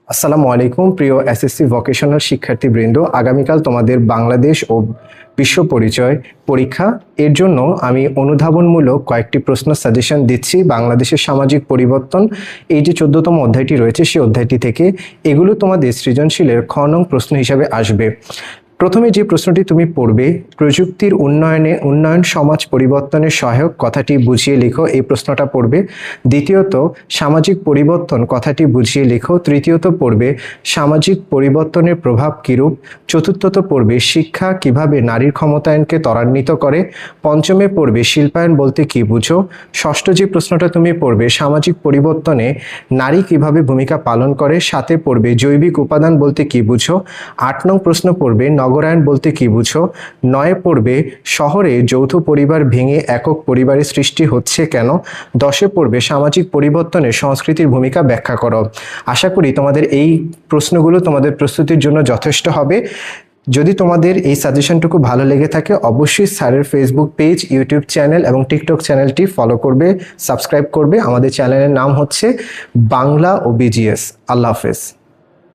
আসসালামু আলাইকুম প্রিয় এসএসসি ভোকেশনাল শিক্ষার্থীবৃন্দ, আগামীকাল তোমাদের বাংলাদেশ ও বিশ্ব পরিচয় পরীক্ষা। এর জন্য আমি অনুধাবনমূলক কয়েকটি প্রশ্ন সাজেশন দিচ্ছি বাংলাদেশের সামাজিক পরিবর্তন, এই যে 14তম অধ্যায়টি রয়েছে সেই অধ্যায়টি থেকে। এগুলো তোমাদের সৃজনশীলের খ নং প্রশ্ন হিসাবে আসবে। প্রথমে যে প্রশ্নটি তুমি পড়বে, প্রযুক্তির উন্নয়ন সমাজ পরিবর্তনের সহায়ক, কথাটি বুঝিয়ে লেখো, এই প্রশ্নটা পড়বে। দ্বিতীয়ত, সামাজিক পরিবর্তন, কথাটি বুঝিয়ে লেখো। তৃতীয়ত পড়বে, সামাজিক পরিবর্তনের প্রভাব কিরূপ। চতুর্থত পড়বে, শিক্ষা কিভাবে নারীর ক্ষমতায়নকে ত্বরান্বিত করে। পঞ্চমে পড়বে, শিল্পায়ন বলতে কি বুঝো। ষষ্ঠ যে প্রশ্নটা তুমি পড়বে, সামাজিক পরিবর্তনে নারী কিভাবে ভূমিকা পালন করে। সাথে পড়বে, জৈবিক উপাদান বলতে কি বুঝো। 8 নং প্রশ্ন পড়বে, নগরায়ন বলতে কি বুঝো। 9 পড়বে, শহরে যৌথ পরিবার ভেঙে একক পরিবারের সৃষ্টি হচ্ছে কেন। 10 পড়বে, সামাজিক পরিবর্তনে সংস্কৃতির ভূমিকা ব্যাখ্যা করো। আশা করি তোমাদের এই প্রশ্নগুলো তোমাদের প্রস্তুতির জন্য যথেষ্ট হবে। যদি তোমাদের এই সাজেশনটুকু ভালো লেগে থাকে, অবশ্যই স্যারের ফেসবুক পেজ, ইউটিউব চ্যানেল এবং টিকটক চ্যানেলটি ফলো করবে, সাবস্ক্রাইব করবে। আমাদের চ্যানেলের নাম হচ্ছে বাংলা ও বিজিএস। আল্লাহ হাফেজ।